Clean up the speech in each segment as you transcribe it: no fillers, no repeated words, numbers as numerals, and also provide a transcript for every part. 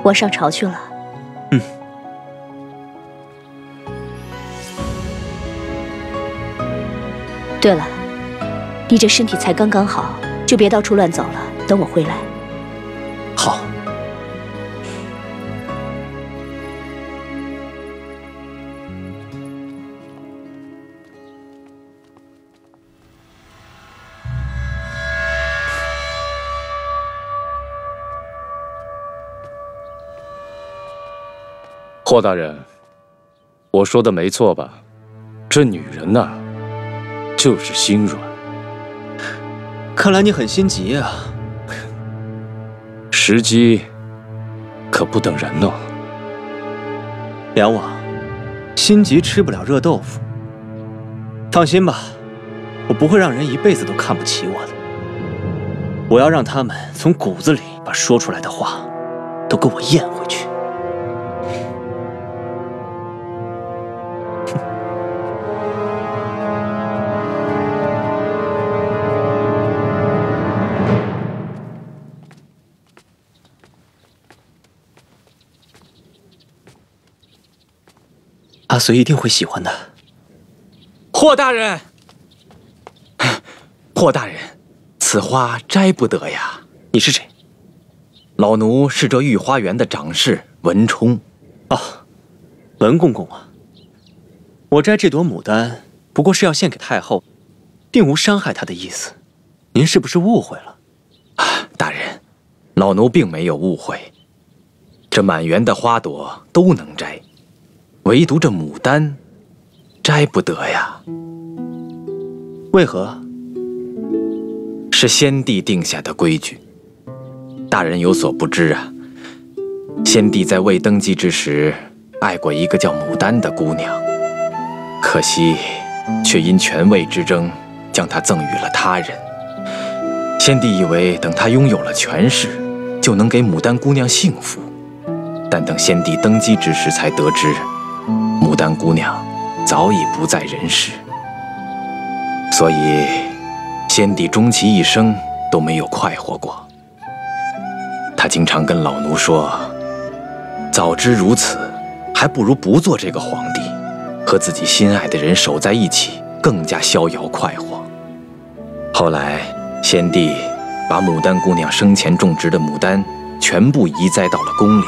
我上朝去了。嗯。对了，你这身体才刚刚好，就别到处乱走了。等我回来。好。霍大人，我说的没错吧？这女人呐，就是心软。看来你很心急啊。时机可不等人呢。梁王，心急吃不了热豆腐。放心吧，我不会让人一辈子都看不起我的。我要让他们从骨子里把说出来的话都给我咽回去。阿随一定会喜欢的。霍大人，霍大人，此花摘不得呀。你是谁？老奴是这御花园的长侍文冲。哦，文公公啊，我摘这朵牡丹，不过是要献给太后，并无伤害她的意思。您是不是误会了？大人，老奴并没有误会。这满园的花朵都能摘。唯独这牡丹，摘不得呀。为何？是先帝定下的规矩。大人有所不知啊，先帝在未登基之时，爱过一个叫牡丹的姑娘，可惜却因权位之争，将她赠予了他人。先帝以为等他拥有了权势，就能给牡丹姑娘幸福，但等先帝登基之时，才得知。牡丹姑娘早已不在人世，所以先帝终其一生都没有快活过。他经常跟老奴说，早知如此，还不如不做这个皇帝，和自己心爱的人守在一起，更加逍遥快活。后来先帝把牡丹姑娘生前种植的牡丹全部移栽到了宫里，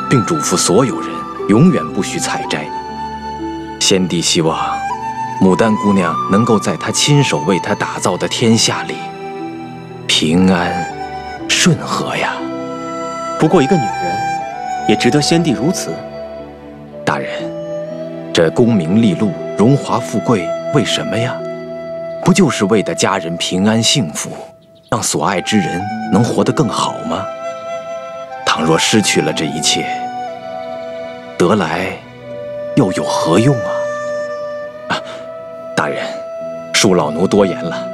并嘱咐所有人永远不许采摘。先帝希望牡丹姑娘能够在他亲手为她打造的天下里平安顺和呀。不过一个女人也值得先帝如此？大人，这功名利禄、荣华富贵为什么呀？不就是为的家人平安幸福，让所爱之人能活得更好吗？倘若失去了这一切，得来又有何用啊？大人，恕老奴多言了，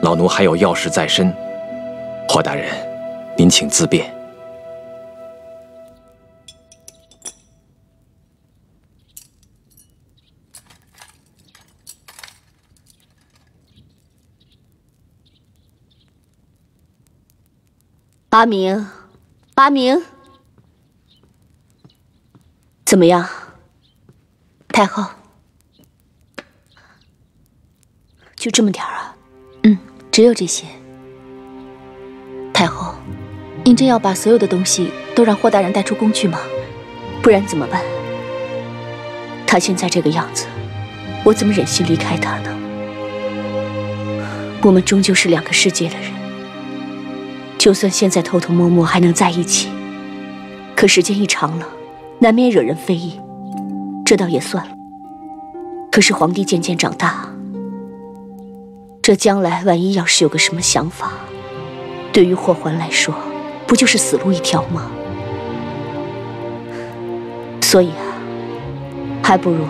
老奴还有要事在身。霍大人，您请自便。阿明，阿明，怎么样？太后，就这么点儿啊？只有这些。太后，您真要把所有的东西都让霍大人带出宫去吗？不然怎么办？他现在这个样子，我怎么忍心离开他呢？我们终究是两个世界的人，就算现在偷偷摸摸还能在一起，可时间一长了，难免惹人非议，这倒也算了。可是皇帝渐渐长大，这将来万一要是有个什么想法，对于霍桓来说，不就是死路一条吗？所以啊，还不如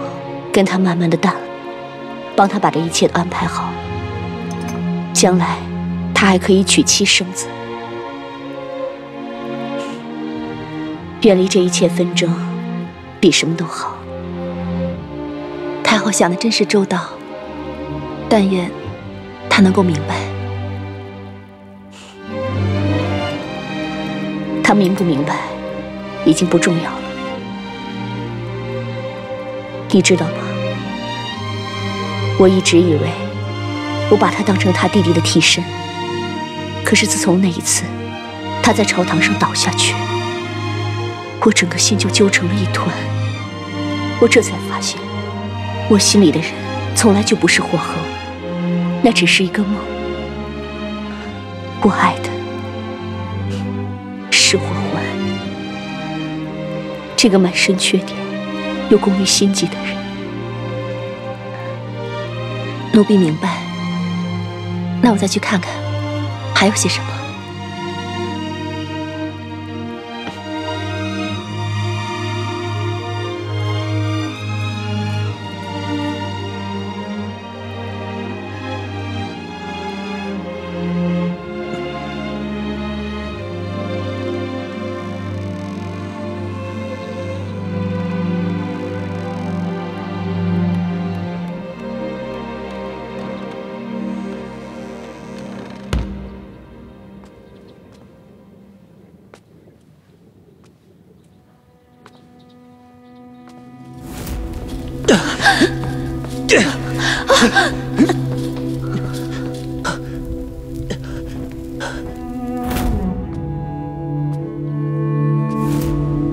跟他慢慢的淡了，帮他把这一切都安排好，将来他还可以娶妻生子，远离这一切纷争，比什么都好。太后想的真是周到，但愿她能够明白。他明不明白，已经不重要了。你知道吗？我一直以为我把他当成他弟弟的替身，可是自从那一次他在朝堂上倒下去，我整个心就揪成了一团。我这才发现，我心里的人从来就不是霍恒，那只是一个梦。我爱的是霍桓，这个满身缺点又功于心计的人。奴婢明白，那我再去看看还有些什么。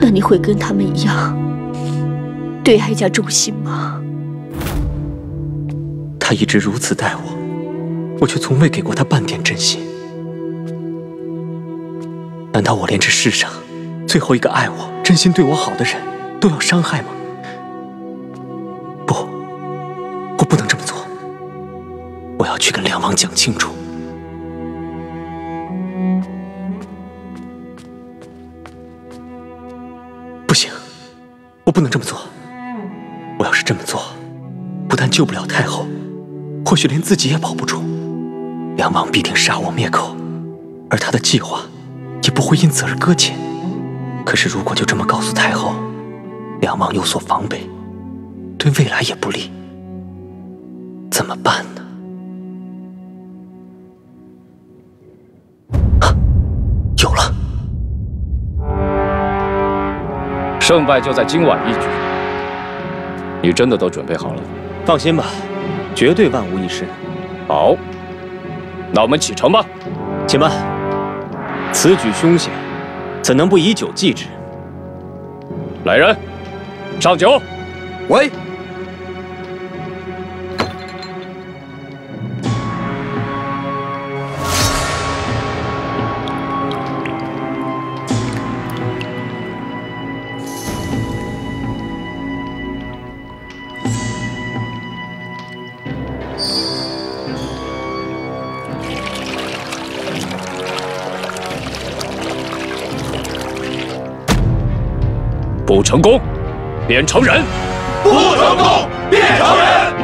那你会跟他们一样对哀家忠心吗？他一直如此待我，我却从未给过他半点真心。难道我连这世上最后一个爱我、真心对我好的人都要伤害吗？不，我不能这么做。我要去跟梁王讲清楚。不行，我不能这么做。我要是这么做，不但救不了太后，或许连自己也保不住。梁王必定杀我灭口，而他的计划也不会因此而搁浅。可是如果就这么告诉太后，梁王有所防备，对未来也不利，怎么办呢？啊，有了！胜败就在今晚一局，你真的都准备好了？放心吧，绝对万无一失。好，那我们启程吧。且慢，此举凶险，怎能不以酒祭之？来人，上酒！喂，不成功，变成人；不成功，变成人。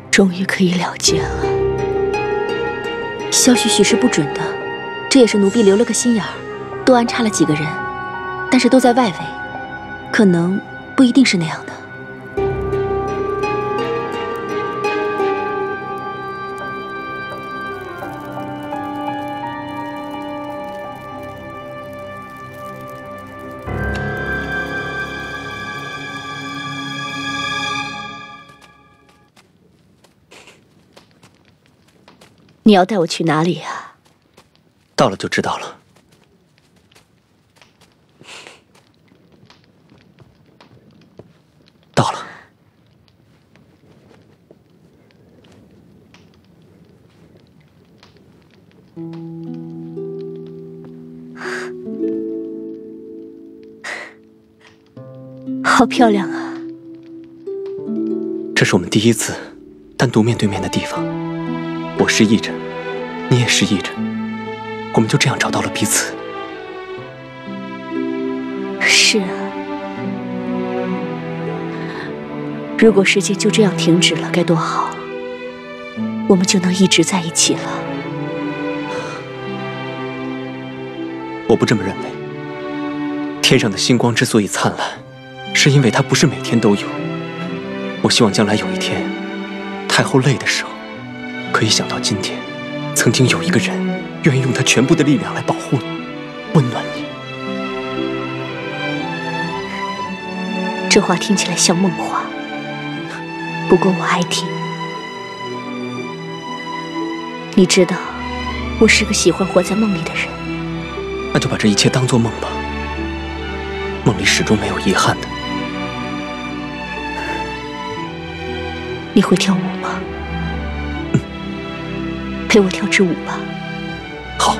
终于可以了结了。消息许是不准的，这也是奴婢留了个心眼儿，多安插了几个人，但是都在外围，可能不一定是那样的。你要带我去哪里呀？到了就知道了。到了。好漂亮啊！这是我们第一次单独面对面的地方，我失忆着，你也失忆着，我们就这样找到了彼此。是啊，如果时间就这样停止了，该多好，我们就能一直在一起了。我不这么认为。天上的星光之所以灿烂，是因为它不是每天都有。我希望将来有一天，太后累的时候，可以想到今天，曾经有一个人愿意用他全部的力量来保护你，温暖你。这话听起来像梦话，不过我爱听。你知道，我是个喜欢活在梦里的人。那就把这一切当作梦吧。梦里始终没有遗憾的。你会跳舞吗？陪我跳支舞吧。好。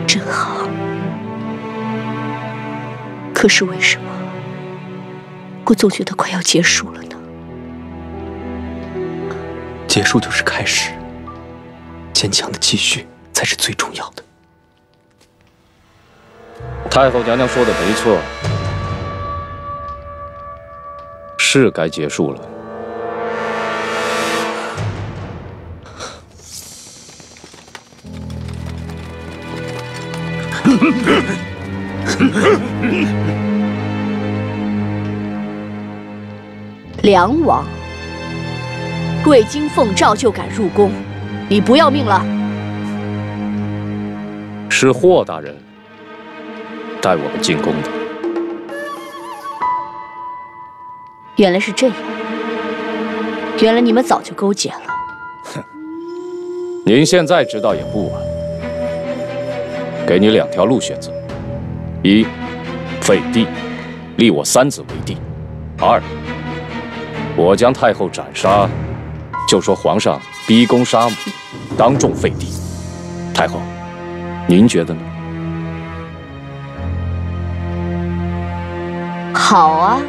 真好。可是为什么我总觉得快要结束了呢？结束就是开始，坚强的继续才是最重要的。太后娘娘说的没错，是该结束了。梁王，贵京奉诏就敢入宫，你不要命了？是霍大人带我们进宫的。原来是这样，原来你们早就勾结了。哼，您现在知道也不晚。给你2条路选择：一，废帝，立我3子为帝；二，我将太后斩杀，就说皇上逼宫杀母，当众废帝。太后，您觉得呢？好啊，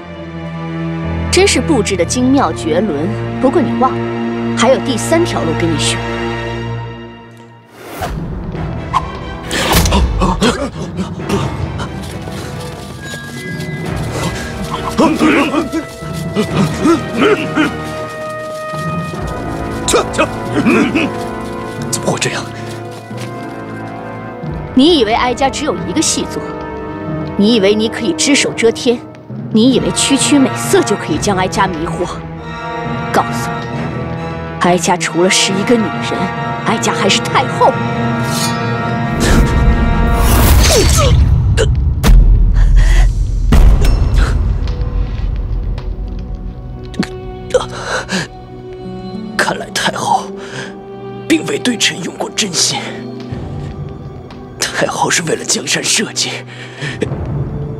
真是布置的精妙绝伦。不过你忘了，还有第3条路给你选。怎么会这样？你以为哀家只有一个细作？你以为你可以只手遮天？你以为区区美色就可以将哀家迷惑？告诉你，哀家除了是一个女人，哀家还是太后。看来太后并未对臣用过真心，太后是为了江山社稷，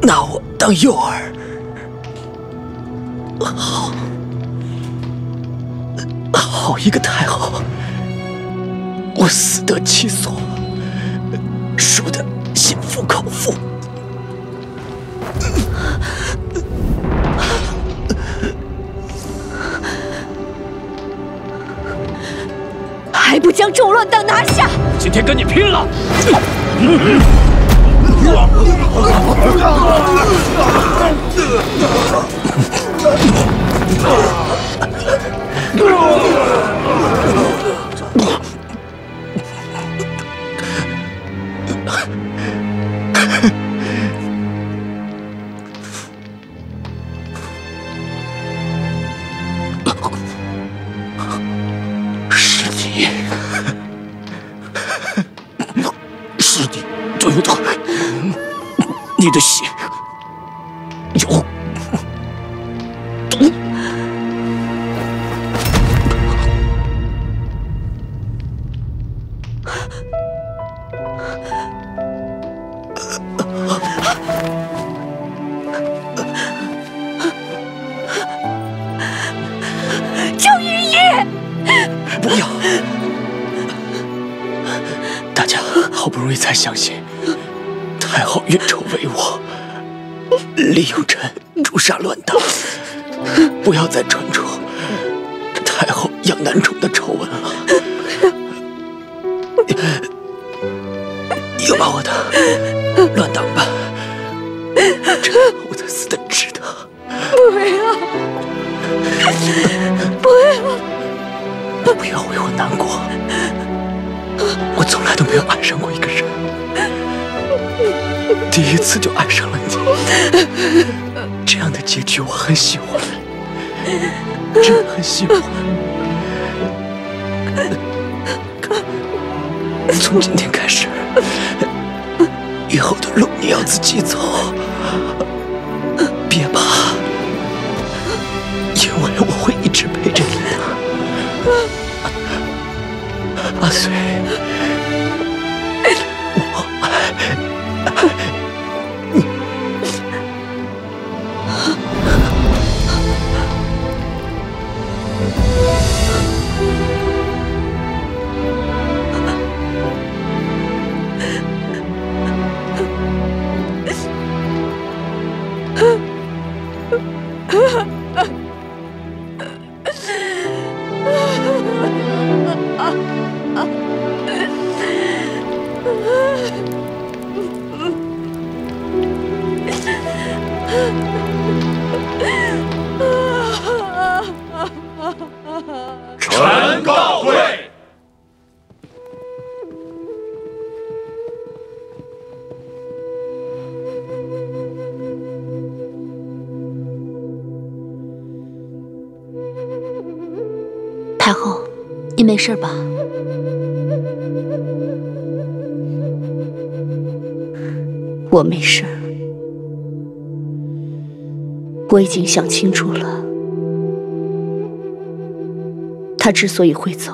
拿我当诱饵。好一个太后！我死得其所，输得心服口服。还不将众乱党拿下！今天跟你拼了！你，是你对不对？你的血有毒。周雨衣，不要！大家好不容易才相信太后运筹帷幄，利用朕诛杀乱党，不要再传出太后养男宠的丑闻了。又把我的乱党办，朕我才死的值得。不要，不要，不要为我难过。我从来都没有爱上过一个人，第一次就爱上了你。这样的结局我很喜欢，真的很喜欢。从今天开始，以后的路你要自己走，别怕，因为我会一直陪着你的。阿岁，我爱你。臣告退。太后，你没事吧？我没事儿，我已经想清楚了。他之所以会走，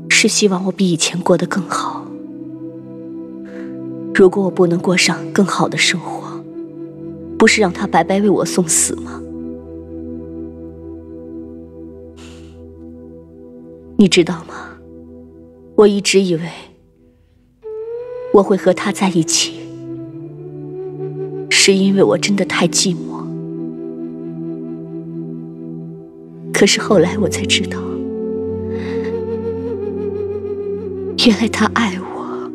是希望我比以前过得更好。如果我不能过上更好的生活，不是让他白白为我送死吗？你知道吗？我一直以为我会和他在一起，是因为我真的太寂寞。可是后来我才知道，原来他爱我。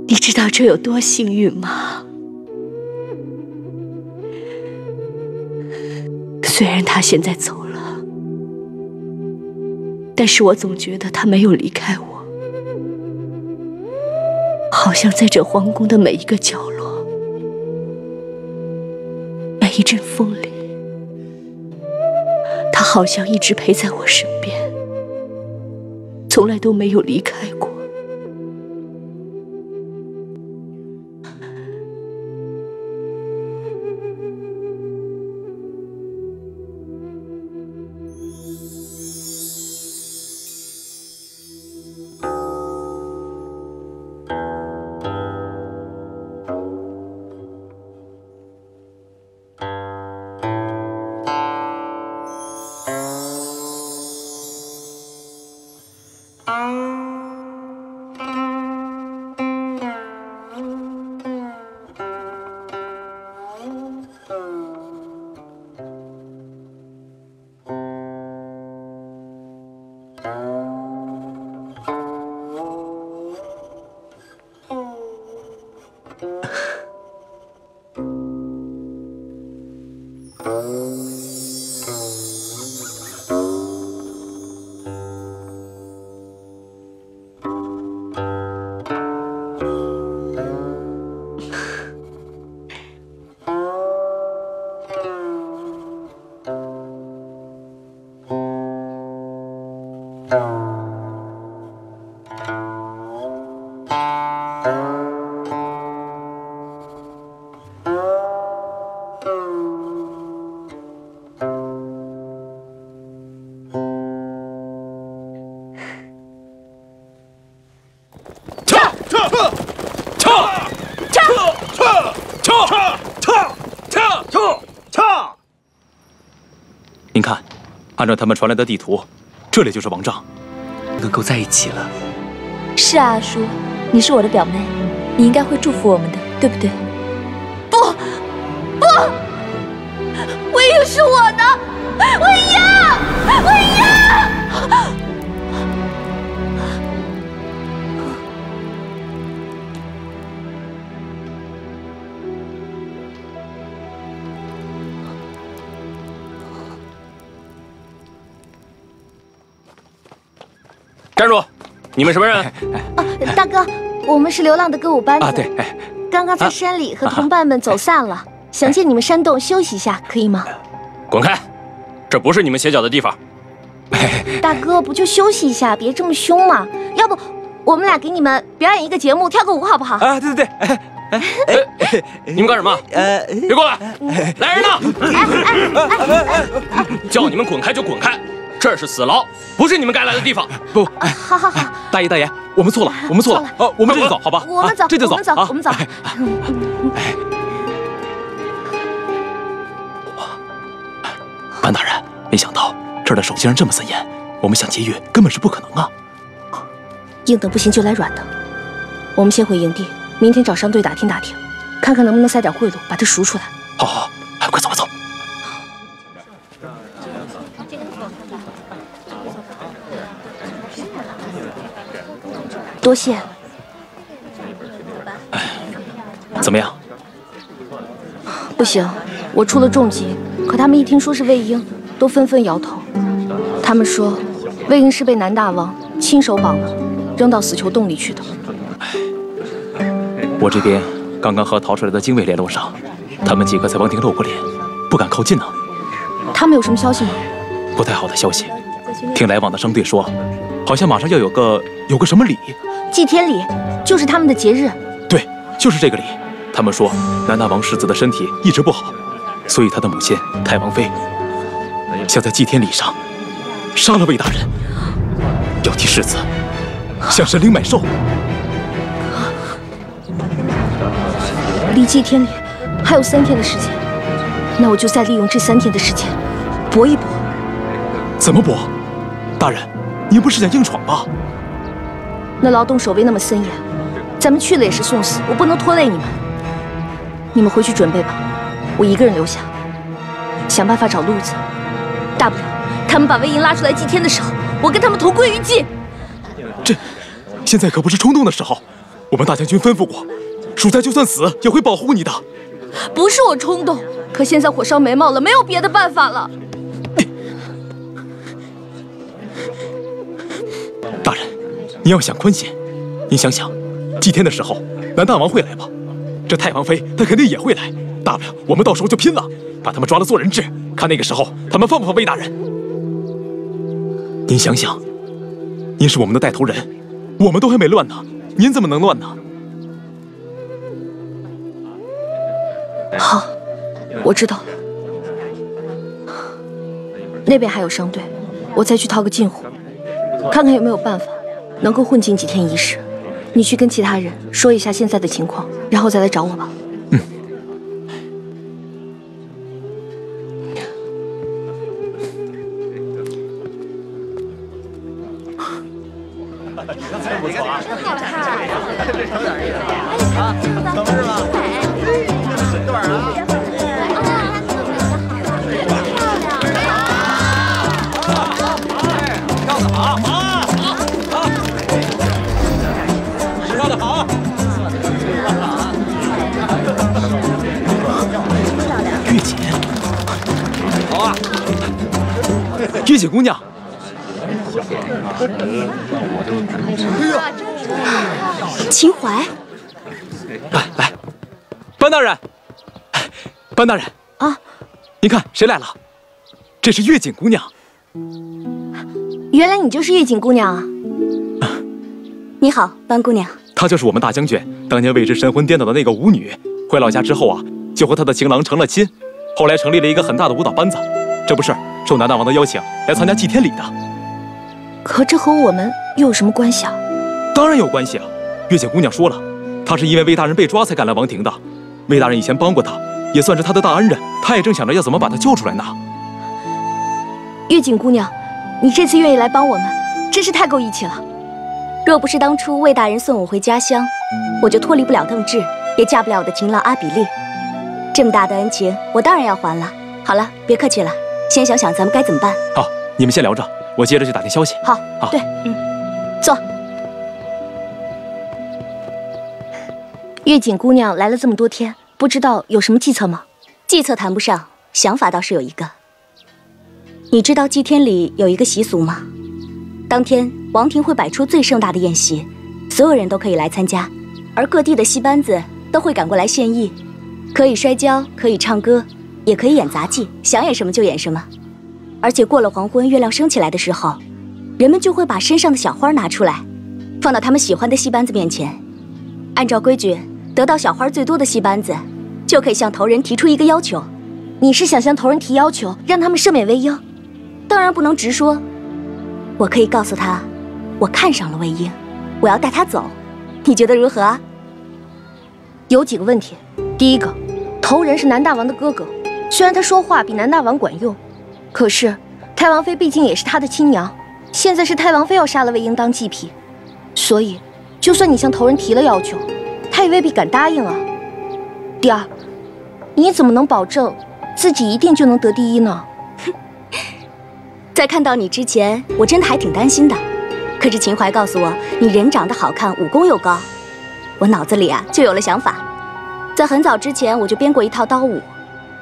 你知道这有多幸运吗？虽然他现在走了，但是我总觉得他没有离开我，好像在这皇宫的每一个角落，每一阵风里，他好像一直陪在我身边，从来都没有离开过。您看，按照他们传来的地图，这里就是王帐，能够在一起了。是啊，阿叔，你是我的表妹，你应该会祝福我们的，对不对？不，魏婴是我的，魏婴。站住！你们什么人？大哥，我们是流浪的歌舞班子。啊，对，刚刚在山里和同伴们走散了，想借你们山洞休息一下，可以吗？滚开！这不是你们歇脚的地方。大哥，不就休息一下，别这么凶嘛。要不，我们俩给你们表演一个节目，跳个舞好不好？啊，对，你们干什么？别过来！来人呐！叫你们滚开就滚开！这是死牢，不是你们该来的地方。不，好，大爷，我们错了，我们这就走，好吧？我们走，这就走，我们走。班大人，没想到这儿的手竟然这么森严，我们想劫狱根本是不可能啊！硬的不行就来软的，我们先回营地，明天找商队打听打听，看看能不能塞点贿赂，把他赎出来。好，快走。多谢。怎么样？不行，我出了重疾，可他们一听说是魏婴，都纷纷摇头。他们说，魏婴是被南大王亲手绑了，扔到死囚洞里去的。我这边刚刚和逃出来的精卫联络上，他们几个在王庭露过脸，不敢靠近呢。他们有什么消息吗？不太好的消息，听来往的商队说，好像马上要有个什么礼。祭天礼，就是他们的节日。对，就是这个礼。他们说南大王世子的身体一直不好，所以他的母亲太王妃想在祭天礼上杀了魏大人，要替世子向神灵买寿。离祭天礼还有3天的时间，那我就再利用这3天的时间搏一搏。怎么搏？大人，您不是想硬闯吧？那劳动守卫那么森严，咱们去了也是送死，我不能拖累你们。你们回去准备吧，我一个人留下，想办法找路子。大不了他们把魏婴拉出来祭天的时候，我跟他们同归于尽。现在可不是冲动的时候，我们大将军吩咐过，属下就算死也会保护你的。不是我冲动，可现在火烧眉毛了，没有别的办法了。大人，你要想宽限，您想想，祭天的时候，南大王会来吗？这太王妃她肯定也会来，大不了我们到时候就拼了，把他们抓了做人质，看那个时候他们放不放魏大人。您想想，您是我们的带头人，我们都还没乱呢，您怎么能乱呢？好，我知道了。那边还有商队，我再去套个近乎，看看有没有办法能够混进几天仪式。你去跟其他人说一下现在的情况，然后再来找我吧。不错啊，月姐，好啊！月姐姑娘，秦淮，来，班大人，班大人啊，您看谁来了？这是月景姑娘。原来你就是月景姑娘啊！你好，班姑娘。她就是我们大将军当年为之神魂颠倒的那个舞女。回老家之后啊，就和她的情郎成了亲，后来成立了一个很大的舞蹈班子。这不是受南大王的邀请来参加祭天礼的。可这和我们又有什么关系啊？当然有关系啊！月景姑娘说了，她是因为魏大人被抓才赶来王庭的。魏大人以前帮过她，也算是她的大恩人。她也正想着要怎么把她救出来呢。月景姑娘，你这次愿意来帮我们，真是太够义气了。若不是当初魏大人送我回家乡，我就脱离不了邓志，也嫁不了我的情郎阿比利。这么大的恩情，我当然要还了。好了，别客气了，先想想咱们该怎么办。好，你们先聊着，我接着去打听消息。好，对，坐。月景姑娘来了这么多天，不知道有什么计策吗？计策谈不上，想法倒是有一个。你知道祭天里有一个习俗吗？当天王庭会摆出最盛大的宴席，所有人都可以来参加，而各地的戏班子都会赶过来献艺，可以摔跤，可以唱歌，也可以演杂技，想演什么就演什么。而且过了黄昏，月亮升起来的时候，人们就会把身上的小花拿出来，放到他们喜欢的戏班子面前。按照规矩，得到小花最多的戏班子就可以向头人提出一个要求。你是想向头人提要求，让他们赦免魏婴？当然不能直说，我可以告诉他，我看上了魏婴，我要带他走，你觉得如何啊？有几个问题。第一个，头人是南大王的哥哥，虽然他说话比南大王管用，可是太王妃毕竟也是他的亲娘，现在是太王妃要杀了魏婴当祭品，所以就算你向头人提了要求，他也未必敢答应啊。第二，你怎么能保证自己一定就能得第一呢？在看到你之前，我真的还挺担心的。可是秦淮告诉我，你人长得好看，武功又高，我脑子里啊就有了想法。在很早之前，我就编过一套刀舞，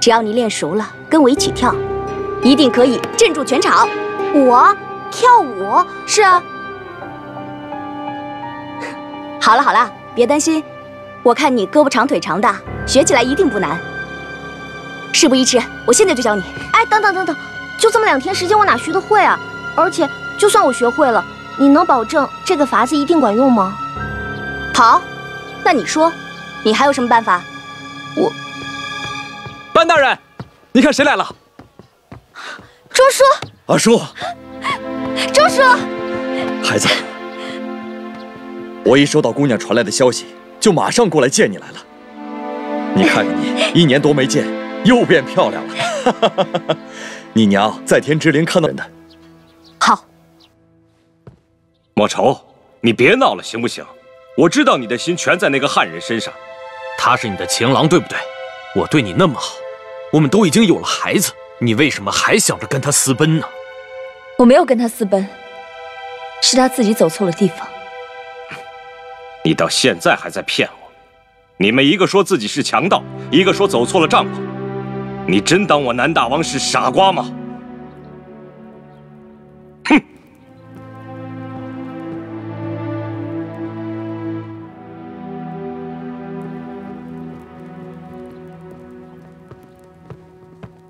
只要你练熟了，跟我一起跳，一定可以镇住全场。我跳舞？是啊。好了好了，别担心，我看你胳膊长腿长的，学起来一定不难。事不宜迟，我现在就教你。哎，等等，就这么2天时间，我哪学得会啊？而且，就算我学会了，你能保证这个法子一定管用吗？好，那你说，你还有什么办法？班大人，你看谁来了？周叔，阿叔，周叔，孩子，我一收到姑娘传来的消息，就马上过来见你来了。你看看你，1年多没见，又变漂亮了。你娘在天之灵看到人的。好。莫愁，你别闹了，行不行？我知道你的心全在那个汉人身上。他是你的情郎，对不对？我对你那么好，我们都已经有了孩子，你为什么还想着跟他私奔呢？我没有跟他私奔，是他自己走错了地方。你到现在还在骗我！你们一个说自己是强盗，一个说走错了帐篷。你真当我南大王是傻瓜吗？哼！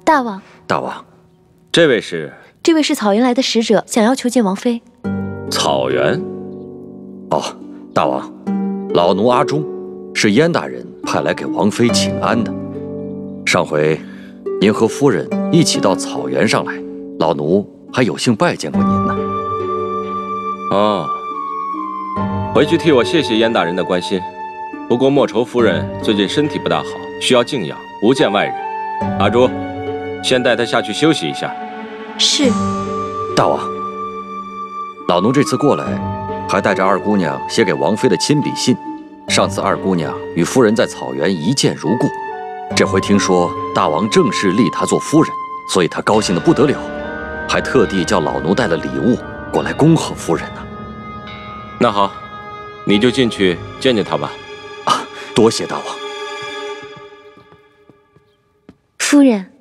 大王，大王，这位是草原来的使者，想要求见王妃。草原。哦，大王，老奴阿忠是燕大人派来给王妃请安的。上回您和夫人一起到草原上来，老奴还有幸拜见过您呢。哦，回去替我谢谢燕大人的关心。不过莫愁夫人最近身体不大好，需要静养，不见外人。阿朱，先带她下去休息一下。是。大王，老奴这次过来，还带着二姑娘写给王妃的亲笔信。上次二姑娘与夫人在草原一见如故，这回听说大王正式立她做夫人，所以她高兴得不得了，还特地叫老奴带了礼物过来恭贺夫人呢。那好，你就进去见见她吧。啊，多谢大王。夫人，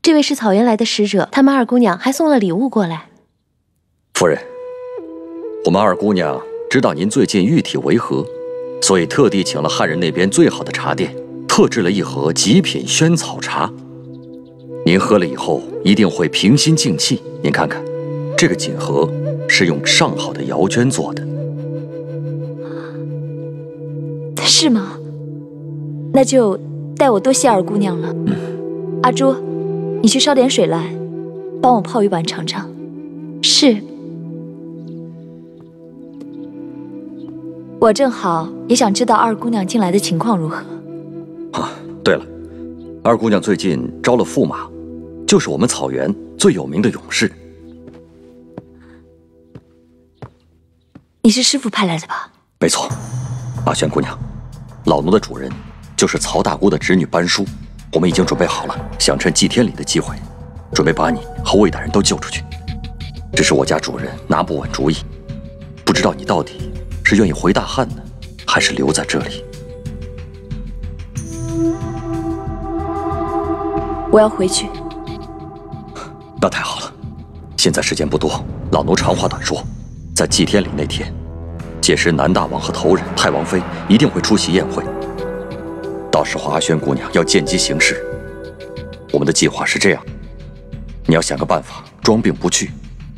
这位是草原来的使者，他们二姑娘还送了礼物过来。夫人，我们二姑娘知道您最近玉体违和，所以特地请了汉人那边最好的茶店，特制了一盒极品萱草茶。您喝了以后一定会平心静气。您看看，这个锦盒是用上好的瑶绢做的。是吗？那就代我多谢二姑娘了。阿朱，你去烧点水来，帮我泡一碗尝尝。是。我正好也想知道二姑娘近来的情况如何。啊，对了，二姑娘最近招了驸马，就是我们草原最有名的勇士。你是师父派来的吧？没错，阿轩姑娘，老奴的主人就是曹大姑的侄女班淑，我们已经准备好了，想趁祭天礼的机会，准备把你和魏大人都救出去。只是我家主人拿不稳主意，不知道你到底是愿意回大汉呢，还是留在这里？我要回去。那太好了，现在时间不多，老奴长话短说，在祭天礼那天，届时南大王和头人太王妃一定会出席宴会，到时候阿轩姑娘要见机行事。我们的计划是这样，你要想个办法装病不去，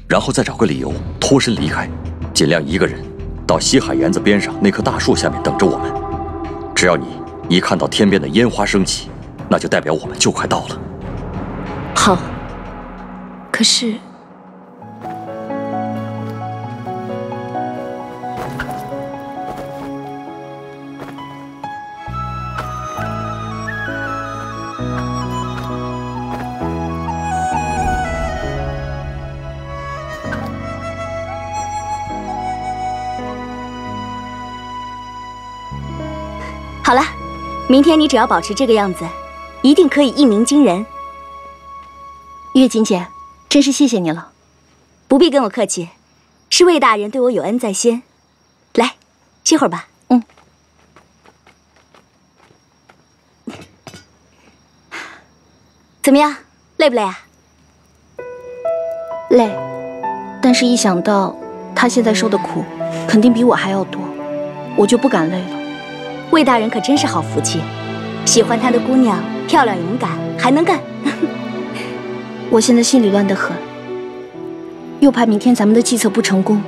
然后再找个理由脱身离开，尽量一个人到西海沿子边上那棵大树下面等着我们。只要你一看到天边的烟花升起，那就代表我们就快到了。好，可是好了，明天你只要保持这个样子，一定可以一鸣惊人。月锦姐，真是谢谢你了。不必跟我客气，是魏大人对我有恩在先。来，歇会儿吧。怎么样，累不累啊？累，但是一想到他现在受的苦，肯定比我还要多，我就不敢累了。魏大人可真是好福气，喜欢他的姑娘漂亮勇敢，还能干。我现在心里乱得很，又怕明天咱们的计策不成功，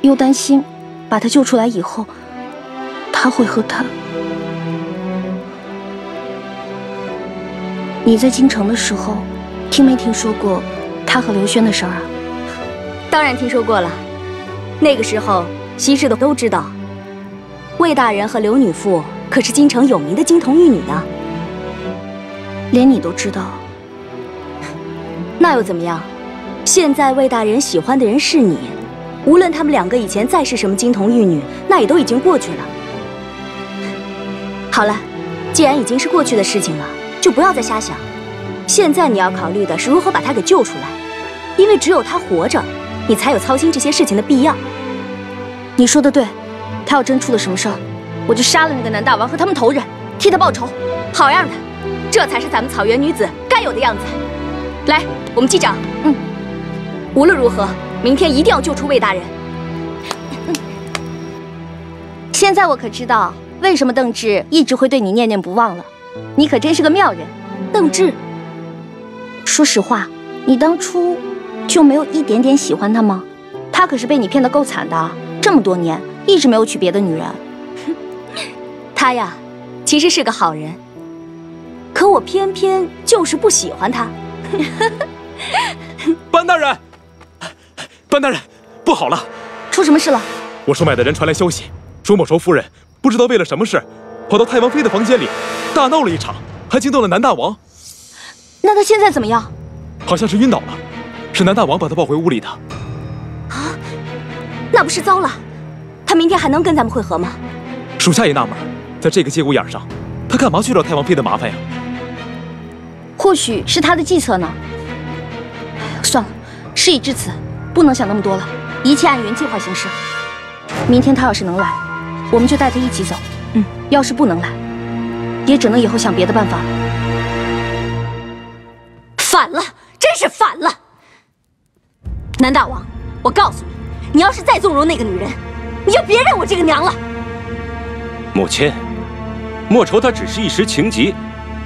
又担心把他救出来以后，他会和他……你在京城的时候，听没听说过他和刘轩的事儿啊？当然听说过了，那个时候西市的都知道。魏大人和刘女妇可是京城有名的金童玉女呢，连你都知道，那又怎么样？现在魏大人喜欢的人是你，无论他们两个以前再是什么金童玉女，那也都已经过去了。好了，既然已经是过去的事情了，就不要再瞎想。现在你要考虑的是如何把他给救出来，因为只有他活着，你才有操心这些事情的必要。你说的对。他要真出了什么事儿，我就杀了那个南大王和他们头人，替他报仇。好样的，这才是咱们草原女子该有的样子。来，我们击掌。无论如何，明天一定要救出魏大人。现在我可知道为什么邓志一直会对你念念不忘了。你可真是个妙人。邓志，说实话，你当初就没有一点点喜欢他吗？他可是被你骗得够惨的，这么多年。一直没有娶别的女人。他呀，其实是个好人，可我偏偏就是不喜欢他。班大人，班大人，不好了！出什么事了？我收买的人传来消息，说莫愁夫人不知道为了什么事，跑到太王妃的房间里大闹了一场，还惊动了南大王。那他现在怎么样？好像是晕倒了，是南大王把他抱回屋里的。啊，那不是糟了！他明天还能跟咱们会合吗？属下也纳闷，在这个节骨眼上，他干嘛去找太王妃的麻烦呀？或许是他的计策呢。算了，事已至此，不能想那么多了，一切按原计划行事。明天他要是能来，我们就带他一起走。要是不能来，也只能以后想别的办法了。反了，真是反了！南大王，我告诉你，你要是再纵容那个女人，你就别认我这个娘了。母亲，莫愁她只是一时情急，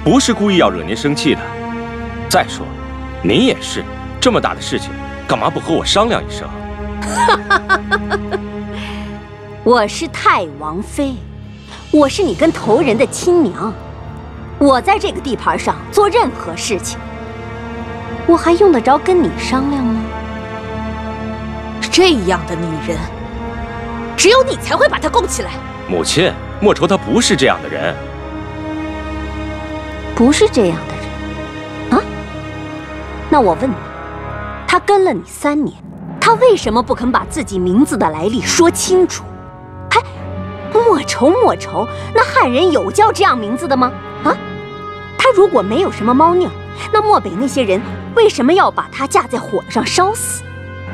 不是故意要惹您生气的。再说，您也是这么大的事情，干嘛不和我商量一声？我是太王妃，我是你跟头人的亲娘。我在这个地盘上做任何事情，我还用得着跟你商量吗？这样的女人，只有你才会把她供起来。母亲，莫愁她不是这样的人。不是这样的人啊？那我问你，他跟了你3年，他为什么不肯把自己名字的来历说清楚？还莫愁莫愁，那汉人有叫这样名字的吗？啊？他如果没有什么猫腻，那漠北那些人为什么要把他架在火上烧死？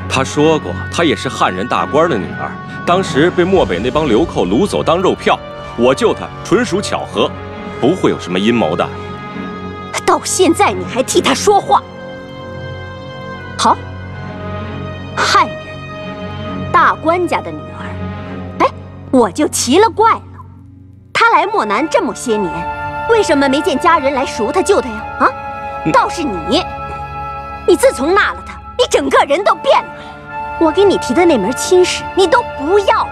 他说过，他也是汉人大官的女儿，当时被漠北那帮流寇掳走当肉票，我救她纯属巧合，不会有什么阴谋的。到现在你还替他说话？好，汉人大官家的女儿，哎，我就奇了怪了，他来漠南这么些年，为什么没见家人来赎他救他呀？啊，倒是你自从纳了他，你整个人都变了。我给你提的那门亲事，你都不要，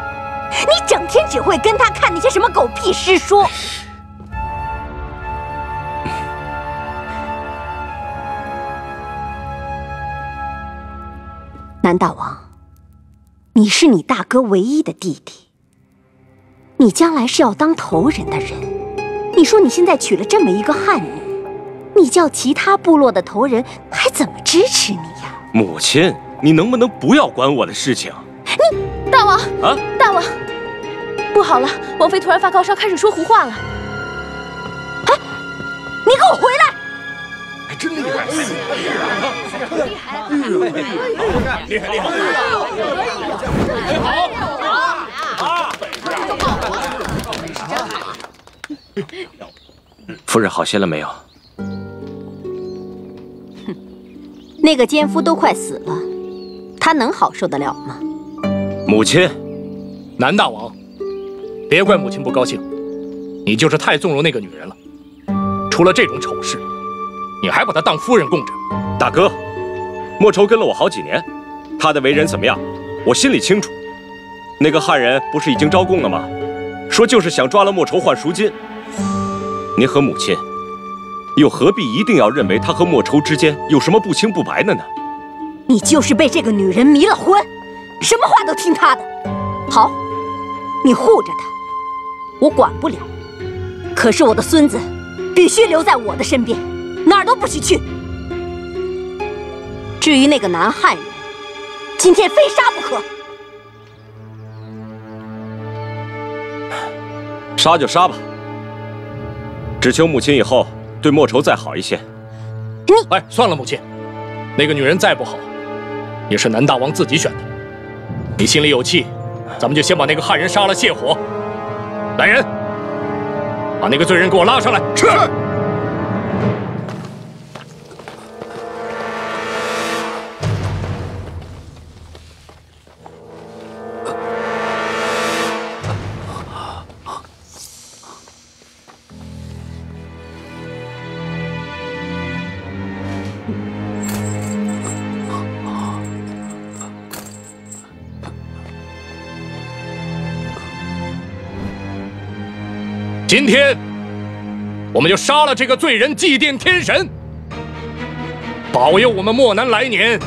你整天只会跟他看那些什么狗屁诗书。南大王，你是你大哥唯一的弟弟，你将来是要当头人的人。你说你现在娶了这么一个汉女，你叫其他部落的头人还怎么支持你呀？母亲，你能不能不要管我的事情？你大王啊，大王，不好了，王妃突然发高烧，开始说胡话了。哎，你给我回来！真厉害！厉害！厉害！夫人好些了没有？那个奸夫都快死了，他能好受得了吗？母亲，南大王，别怪母亲不高兴，你就是太纵容那个女人了。出了这种丑事，你还把她当夫人供着。大哥，莫愁跟了我好几年，他的为人怎么样，我心里清楚。那个汉人不是已经招供了吗？说就是想抓了莫愁换赎金。您和母亲又何必一定要认为他和莫愁之间有什么不清不白的呢？你就是被这个女人迷了婚，什么话都听她的。好，你护着她，我管不了。可是我的孙子必须留在我的身边，哪儿都不许去。至于那个南汉人，今天非杀不可。杀就杀吧，只求母亲以后对莫愁再好一些。哎，算了，母亲，那个女人再不好，也是南大王自己选的。你心里有气，咱们就先把那个汉人杀了泄火。来人，把那个罪人给我拉上来。是。今天，我们就杀了这个罪人，祭奠天神，保佑我们漠南来年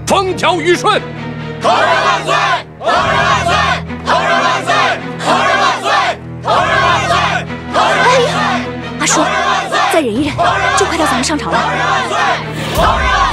风调雨顺。头人万岁！头人万岁！头人万岁！头人万岁！头人万岁！头人万岁！阿叔，再忍一忍，就快到咱们上朝了。头人万岁！头人万岁！